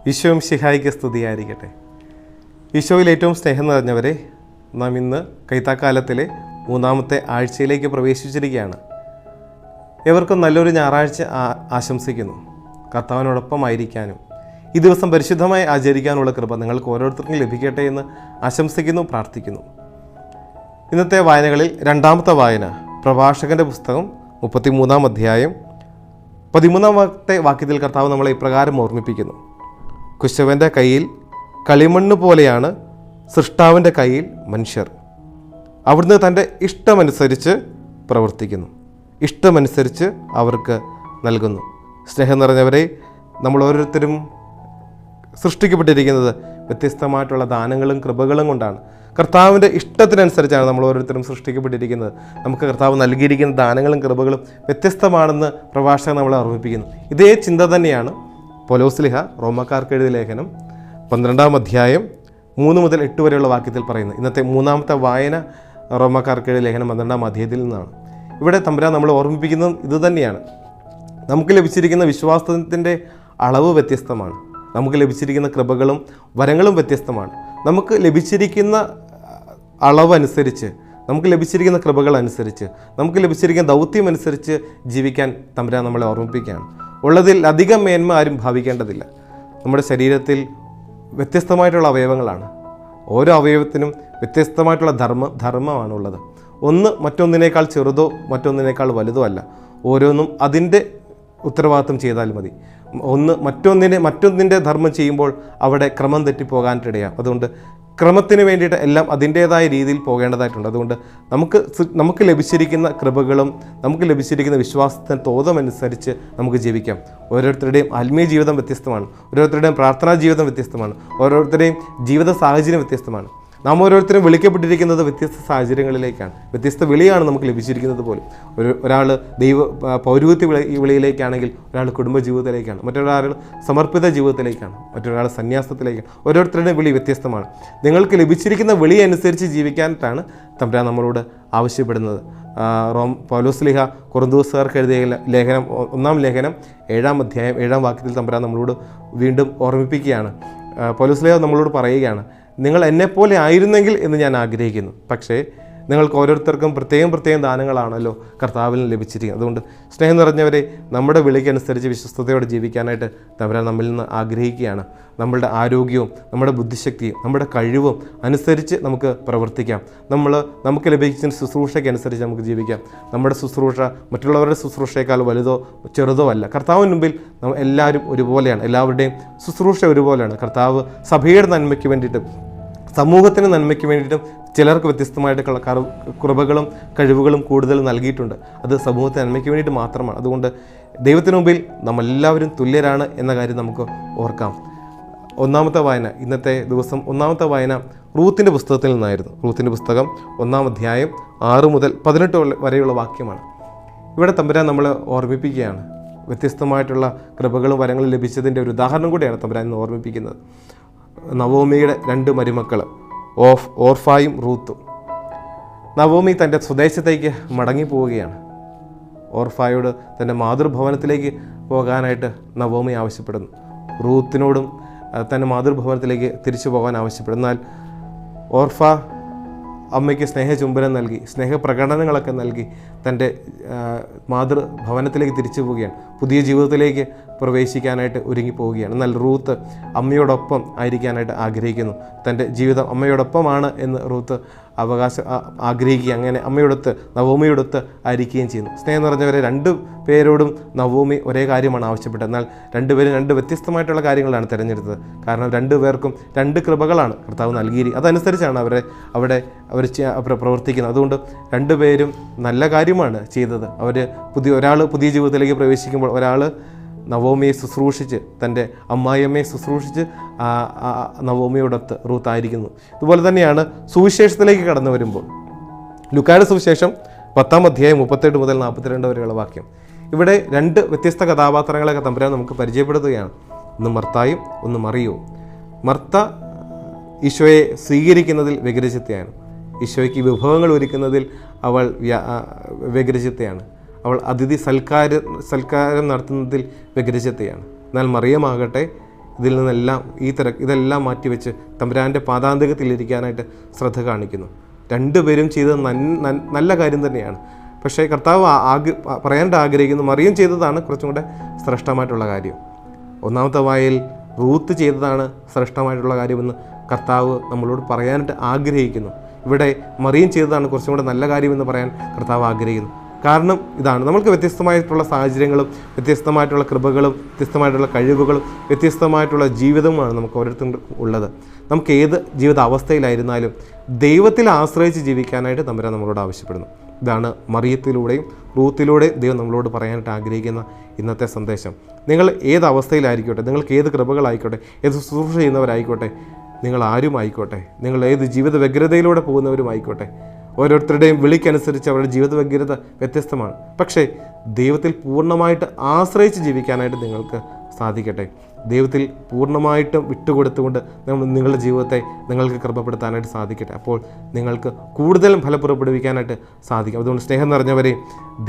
ഈശോയും ശിഹായിക്ക് സ്തുതിയായിരിക്കട്ടെ. ഈശോയിൽ ഏറ്റവും സ്നേഹം നിറഞ്ഞവരെ, നാം ഇന്ന് കൈത്താക്കാലത്തിലെ 3-ാമത്തെ ആഴ്ചയിലേക്ക് പ്രവേശിച്ചിരിക്കുകയാണ്. എവർക്കും നല്ലൊരു ഞായറാഴ്ച ആശംസിക്കുന്നു. കർത്താവിനോടൊപ്പമായിരിക്കാനും ഈ ദിവസം പരിശുദ്ധമായി ആചരിക്കാനുള്ള കൃപ നിങ്ങൾക്ക് ഓരോരുത്തർക്കും ലഭിക്കട്ടെ എന്ന് ആശംസിക്കുന്നു, പ്രാർത്ഥിക്കുന്നു. ഇന്നത്തെ വായനകളിൽ 2-ാമത്തെ വായന പ്രഭാഷകൻ്റെ പുസ്തകം 33-ാം അധ്യായം 13-ാമത്തെ വാക്യത്തിൽ കർത്താവ് നമ്മളെ ഇപ്രകാരം ഓർമ്മിപ്പിക്കുന്നു: കുശവൻ്റെ കയ്യിൽ കളിമണ്ണ് പോലെയാണ് സൃഷ്ടാവിൻ്റെ കയ്യിൽ മനുഷ്യർ. അവിടുന്ന് തൻ്റെ ഇഷ്ടമനുസരിച്ച് പ്രവർത്തിക്കുന്നു, ഇഷ്ടമനുസരിച്ച് അവർക്ക് നൽകുന്നു. സ്നേഹം നിറഞ്ഞവരെ, നമ്മൾ ഓരോരുത്തരും സൃഷ്ടിക്കപ്പെട്ടിരിക്കുന്നത് വ്യത്യസ്തമായിട്ടുള്ള ദാനങ്ങളും കൃപകളും കൊണ്ടാണ്. കർത്താവിൻ്റെ ഇഷ്ടത്തിനനുസരിച്ചാണ് നമ്മൾ ഓരോരുത്തരും സൃഷ്ടിക്കപ്പെട്ടിരിക്കുന്നത്. നമുക്ക് കർത്താവ് നൽകിയിരിക്കുന്ന ദാനങ്ങളും കൃപകളും വ്യത്യസ്തമാണെന്ന് പ്രഭാഷകൻ നമ്മളെ ഓർമ്മിപ്പിക്കുന്നു. ഇതേ ചിന്ത തന്നെയാണ് പൗലോസ്ലീഹ റോമക്കാർക്ക് എഴുതിയ ലേഖനം 12-ാം അധ്യായം 3 മുതൽ 8 വരെയുള്ള വാക്യത്തിൽ പറയുന്നത്. ഇന്നത്തെ 3-ാമത്തെ വായന റോമക്കാർക്ക് എഴുതിയ ലേഖനം 12-ാം അധ്യായത്തിൽ നിന്നാണ്. ഇവിടെ തമ്പുരാൻ നമ്മൾ ഓർമ്മിപ്പിക്കുന്നതും ഇതുതന്നെയാണ്. നമുക്ക് ലഭിച്ചിരിക്കുന്ന വിശ്വാസത്തിൻ്റെ അളവ് വ്യത്യസ്തമാണ്. നമുക്ക് ലഭിച്ചിരിക്കുന്ന കൃപകളും വരങ്ങളും വ്യത്യസ്തമാണ്. നമുക്ക് ലഭിച്ചിരിക്കുന്ന അളവനുസരിച്ച്, നമുക്ക് ലഭിച്ചിരിക്കുന്ന കൃപകൾ അനുസരിച്ച്, നമുക്ക് ലഭിച്ചിരിക്കുന്ന ദൗത്യം അനുസരിച്ച് ജീവിക്കാൻ തമ്പുരാൻ നമ്മളെ ഓർമ്മിപ്പിക്കുകയാണ്. ഉള്ളതിൽ അധികം മേന്മ ആരും ഭാവിക്കേണ്ടതില്ല. നമ്മുടെ ശരീരത്തിൽ വ്യത്യസ്തമായിട്ടുള്ള അവയവങ്ങളാണ്. ഓരോ അവയവത്തിനും വ്യത്യസ്തമായിട്ടുള്ള ധർമ്മമാണുള്ളത്. ഒന്ന് മറ്റൊന്നിനേക്കാൾ ചെറുതോ മറ്റൊന്നിനേക്കാൾ വലുതോ അല്ല. ഓരോന്നും അതിൻ്റെ ഉത്തരവാദിത്വം ചെയ്താൽ മതി. ഒന്ന് മറ്റൊന്നിൻ്റെ ധർമ്മം ചെയ്യുമ്പോൾ അവിടെ ക്രമം തെറ്റിപ്പോകാനിടയാം. അതുകൊണ്ട് ക്രമത്തിന് വേണ്ടിയിട്ട് എല്ലാം അതിൻ്റേതായ രീതിയിൽ പോകേണ്ടതായിട്ടുണ്ട്. അതുകൊണ്ട് നമുക്ക് ലഭിച്ചിരിക്കുന്ന കൃപകളും നമുക്ക് ലഭിച്ചിരിക്കുന്ന വിശ്വാസത്തിന് തോതമനുസരിച്ച് നമുക്ക് ജീവിക്കാം. ഓരോരുത്തരുടെയും ആത്മീയ ജീവിതം വ്യത്യസ്തമാണ്. ഓരോരുത്തരുടെയും പ്രാർത്ഥനാ ജീവിതം വ്യത്യസ്തമാണ്. ഓരോരുത്തരുടെയും ജീവിത സാഹചര്യം വ്യത്യസ്തമാണ്. നാം ഓരോരുത്തരും വിളിക്കപ്പെട്ടിരിക്കുന്നത് വ്യത്യസ്ത സാഹചര്യങ്ങളിലേക്കാണ്. വ്യത്യസ്ത വിളിയാണ് നമുക്ക് ലഭിച്ചിരിക്കുന്നത് പോലും. ഒരാൾ പൗരോഹിത്യ വിളിയിലേക്കാണെങ്കിൽ, ഒരാൾ കുടുംബജീവിതത്തിലേക്കാണ്, മറ്റൊരാൾ സമർപ്പിത ജീവിതത്തിലേക്കാണ്, മറ്റൊരാൾ സന്യാസത്തിലേക്കാണ്. ഓരോരുത്തരുടെയും വിളി വ്യത്യസ്തമാണ്. നിങ്ങൾക്ക് ലഭിച്ചിരിക്കുന്ന വിളി അനുസരിച്ച് ജീവിക്കാനായിട്ടാണ് തമ്പുരാൻ നമ്മളോട് ആവശ്യപ്പെടുന്നത്. പൗലോസ്ലീഹ കൊറിന്തോസുകാർക്ക് എഴുതിയ ലേഖനം 1-ാം ലേഖനം 7-ാം അധ്യായം 7-ാം വാക്യത്തിൽ തമ്പുരാൻ നമ്മളോട് വീണ്ടും ഓർമ്മിപ്പിക്കുകയാണ്. പൗലോസ്ലീഹ നമ്മളോട് പറയുകയാണ്: നിങ്ങൾ എന്നെപ്പോലെ ആയിരുന്നെങ്കിൽ എന്ന് ഞാൻ ആഗ്രഹിക്കുന്നു. പക്ഷേ നിങ്ങൾക്ക് ഓരോരുത്തർക്കും പ്രത്യേകം ദാനങ്ങളാണല്ലോ കർത്താവിൽ ലഭിച്ചിരിക്കുന്നത്. അതുകൊണ്ട് സ്നേഹം നിറഞ്ഞവരെ, നമ്മുടെ വിളിക്കനുസരിച്ച് വിശ്വസ്തയോടെ ജീവിക്കാനായിട്ട് തമ്പുരാൻ നമ്മിൽ നിന്ന് ആഗ്രഹിക്കുകയാണ്. നമ്മളുടെ ആരോഗ്യവും നമ്മുടെ ബുദ്ധിശക്തിയും നമ്മുടെ കഴിവും അനുസരിച്ച് നമുക്ക് പ്രവർത്തിക്കാം. നമുക്ക് ലഭിക്കുന്ന ശുശ്രൂഷയ്ക്കനുസരിച്ച് നമുക്ക് ജീവിക്കാം. നമ്മുടെ ശുശ്രൂഷ മറ്റുള്ളവരുടെ ശുശ്രൂഷയേക്കാൾ വലുതോ ചെറുതോ അല്ല. കർത്താവിന് മുമ്പിൽ എല്ലാവരും ഒരുപോലെയാണ്. എല്ലാവരുടെയും ശുശ്രൂഷ ഒരുപോലെയാണ്. കർത്താവ് സഭയുടെ നന്മയ്ക്ക് വേണ്ടിയിട്ടും സമൂഹത്തിന് നന്മയ്ക്ക് വേണ്ടിയിട്ടും ചിലർക്ക് വ്യത്യസ്തമായിട്ടുള്ള കൃപകളും കഴിവുകളും കൂടുതൽ നൽകിയിട്ടുണ്ട്. അത് സമൂഹത്തിന് നന്മയ്ക്ക് വേണ്ടിയിട്ട് മാത്രമാണ്. അതുകൊണ്ട് ദൈവത്തിന് മുമ്പിൽ നമ്മളെല്ലാവരും തുല്യരാണ് എന്ന കാര്യം നമുക്ക് ഓർക്കാം. 1-ാമത്തെ വായന, ഇന്നത്തെ ദിവസം 1-ാമത്തെ വായന റൂത്തിൻ്റെ പുസ്തകത്തിൽ നിന്നായിരുന്നു. റൂത്തിൻ്റെ പുസ്തകം 1-ാം അധ്യായം 6 മുതൽ 18 വരെയുള്ള വാക്യമാണ്. ഇവിടെ തമ്പുരാൻ നമ്മളെ ഓർമ്മിപ്പിക്കുകയാണ്. വ്യത്യസ്തമായിട്ടുള്ള കൃപകളും വരങ്ങളും ലഭിച്ചതിൻ്റെ ഒരു ഉദാഹരണം കൂടിയാണ് തമ്പുരാൻ ഇന്ന് ഓർമ്മിപ്പിക്കുന്നത്. നവോമിയുടെ 2 മരുമക്കൾ ഓർഫായും റൂത്തും. നവോമി തൻ്റെ സ്വദേശത്തേക്ക് മടങ്ങി പോവുകയാണ്. ഓർഫായോട് തൻ്റെ മാതൃഭവനത്തിലേക്ക് പോകാനായിട്ട് നവോമി ആവശ്യപ്പെടുന്നു. റൂത്തിനോടും തൻ്റെ മാതൃഭവനത്തിലേക്ക് തിരിച്ചു പോകാൻ ആവശ്യപ്പെടുന്നു. എന്നാൽ ഓർഫ അമ്മയ്ക്ക് സ്നേഹചുംബനം നൽകി, സ്നേഹപ്രകടനങ്ങളൊക്കെ നൽകി തൻ്റെ മാതൃഭവനത്തിലേക്ക് തിരിച്ചു പോവുകയാണ്. പുതിയ ജീവിതത്തിലേക്ക് പ്രവേശിക്കാനായിട്ട് ഒരുങ്ങി പോവുകയാണ്. എന്നാൽ റൂത്ത് അമ്മയോടൊപ്പം ആയിരിക്കാനായിട്ട് ആഗ്രഹിക്കുന്നു. തൻ്റെ ജീവിതം അമ്മയോടൊപ്പമാണ് എന്ന് റൂത്ത് ആഗ്രഹിക്കുക. അങ്ങനെ അമ്മയോടൊത്ത്, നവോമിയോടൊത്ത് ആയിരിക്കുകയും ചെയ്യുന്നു. സ്നേഹം നിറഞ്ഞവരെ, 2 പേരോടും നവോമി ഒരേ കാര്യമാണ് ആവശ്യപ്പെട്ടത്. എന്നാൽ 2 പേരും 2 വ്യത്യസ്തമായിട്ടുള്ള കാര്യങ്ങളാണ് തിരഞ്ഞെടുത്തത്. കാരണം 2 പേർക്കും 2 കൃപകളാണ് കർത്താവ് നൽകിയിരിക്കുന്നത്. അതനുസരിച്ചാണ് അവർ പ്രവർത്തിക്കുന്നത്. അതുകൊണ്ട് 2 പേരും നല്ല കാര്യമാണ് ചെയ്തത്. ഒരാൾ പുതിയ ജീവിതത്തിലേക്ക് പ്രവേശിക്കുമ്പോൾ ഒരാൾ നവോമിയെ ശുശ്രൂഷിച്ച്, തൻ്റെ അമ്മായിയമ്മയെ ശുശ്രൂഷിച്ച് നവോമിയോടൊത്ത് റൂത്ത് ആയിരിക്കുന്നു. ഇതുപോലെ തന്നെയാണ് സുവിശേഷത്തിലേക്ക് കടന്നു വരുമ്പോൾ. ലൂക്കായുടെ സുവിശേഷം 10-ാം അധ്യായം 38 മുതൽ 42 വരെയുള്ള വാക്യം. ഇവിടെ 2 വ്യത്യസ്ത കഥാപാത്രങ്ങളൊക്കെ തമ്പുരാൻ നമുക്ക് പരിചയപ്പെടുത്തുകയാണ്. ഒന്ന് മർത്തായും ഒന്ന് മറിയവും. മർത്ത ഈശോയെ സ്വീകരിക്കുന്നതിൽ വ്യഗ്രചിത്തയാണ്. ഈശോയ്ക്ക് വിഭവങ്ങൾ ഒരുക്കുന്നതിൽ അവൾ വ്യഗ്രചിത്തയാണ്. അവൾ അതിഥി സൽക്കാരം നടത്തുന്നതിൽ വ്യഗ്രചിത്തയാണ്. എന്നാൽ മറിയമാകട്ടെ ഇതിൽ നിന്നെല്ലാം ഇതെല്ലാം മാറ്റിവെച്ച് തമ്പുരാൻ്റെ പാദാന്തികത്തിലിരിക്കാനായിട്ട് ശ്രദ്ധ കാണിക്കുന്നു. രണ്ടുപേരും ചെയ്തത് നല്ല കാര്യം തന്നെയാണ്. പക്ഷേ കർത്താവ് പറയാനായിട്ട് ആഗ്രഹിക്കുന്നു, മറിയം ചെയ്തതാണ് കുറച്ചും കൂടെ ശ്രേഷ്ഠമായിട്ടുള്ള കാര്യം. ഒന്നാമത്തെ വായയിൽ റൂത്ത് ചെയ്തതാണ് ശ്രേഷ്ഠമായിട്ടുള്ള കാര്യമെന്ന് കർത്താവ് നമ്മളോട് പറയാനായിട്ട് ആഗ്രഹിക്കുന്നു. ഇവിടെ മറിയം ചെയ്തതാണ് കുറച്ചും കൂടെ നല്ല കാര്യമെന്ന് പറയാൻ കർത്താവ് ആഗ്രഹിക്കുന്നു. കാരണം ഇതാണ്, നമ്മൾക്ക് വ്യത്യസ്തമായിട്ടുള്ള സാഹചര്യങ്ങളും വ്യത്യസ്തമായിട്ടുള്ള കൃപകളും വ്യത്യസ്തമായിട്ടുള്ള കഴിവുകളും വ്യത്യസ്തമായിട്ടുള്ള ജീവിതവുമാണ് നമുക്ക് ഓരോരുത്തർക്കും ഉള്ളത്. നമുക്ക് ഏത് ജീവിത അവസ്ഥയിലായിരുന്നാലും ദൈവത്തിൽ ആശ്രയിച്ച് ജീവിക്കാനായിട്ട് തമ്പുരാൻ നമ്മളോട് ആവശ്യപ്പെടുന്നു. ഇതാണ് മറിയത്തിലൂടെയും റൂത്തിലൂടെയും ദൈവം നമ്മളോട് പറയാനായിട്ട് ആഗ്രഹിക്കുന്ന ഇന്നത്തെ സന്ദേശം. നിങ്ങൾ ഏത് അവസ്ഥയിലായിരിക്കട്ടെ, നിങ്ങൾക്ക് ഏത് കൃപകളായിക്കോട്ടെ, ഏത് ശുശ്രൂഷ ചെയ്യുന്നവരായിക്കോട്ടെ, നിങ്ങൾ ആരും ആയിക്കോട്ടെ, നിങ്ങൾ ഏത് ജീവിത വ്യഗ്രതയിലൂടെ പോകുന്നവരുമായിക്കോട്ടെ, ഓരോരുത്തരുടെയും വിളിക്കനുസരിച്ച് അവരുടെ ജീവിത വ്യഗ്രത വ്യത്യസ്തമാണ്. പക്ഷേ ദൈവത്തിൽ പൂർണ്ണമായിട്ട് ആശ്രയിച്ച് ജീവിക്കാനായിട്ട് നിങ്ങൾക്ക് സാധിക്കട്ടെ. ദൈവത്തിൽ പൂർണ്ണമായിട്ടും വിട്ടുകൊടുത്തുകൊണ്ട് നിങ്ങളുടെ ജീവിതത്തെ നിങ്ങൾക്ക് കൃപപ്പെടുത്താനായിട്ട് സാധിക്കട്ടെ. അപ്പോൾ നിങ്ങൾക്ക് കൂടുതലും ഫലം പുറപ്പെടുവിക്കാനായിട്ട് സാധിക്കും. അതുകൊണ്ട് സ്നേഹം നിറഞ്ഞവരെ,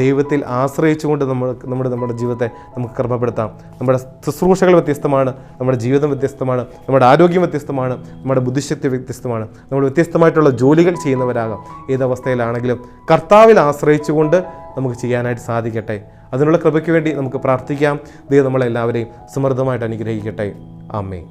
ദൈവത്തിൽ ആശ്രയിച്ചുകൊണ്ട് നമ്മുടെ ജീവിതത്തെ നമുക്ക് കൃപപ്പെടുത്താം. നമ്മുടെ ശുശ്രൂഷകൾ വ്യത്യസ്തമാണ്, നമ്മുടെ ജീവിതം വ്യത്യസ്തമാണ്, നമ്മുടെ ആരോഗ്യം വ്യത്യസ്തമാണ്, നമ്മുടെ ബുദ്ധിശക്തി വ്യത്യസ്തമാണ്, നമ്മൾ വ്യത്യസ്തമായിട്ടുള്ള ജോലികൾ ചെയ്യുന്നവരാകാം. ഏതവസ്ഥയിലാണെങ്കിലും കർത്താവിൽ ആശ്രയിച്ചുകൊണ്ട് നമുക്ക് ചെയ്യാനായിട്ട് സാധിക്കട്ടെ. അതിനുള്ള കൃപയ്ക്ക് വേണ്ടി നമുക്ക് പ്രാർത്ഥിക്കാം. ദൈവം നമ്മളെല്ലാവരെയും സമൃദ്ധമായിട്ട് അനുഗ്രഹിക്കട്ടെ. ആമേൻ.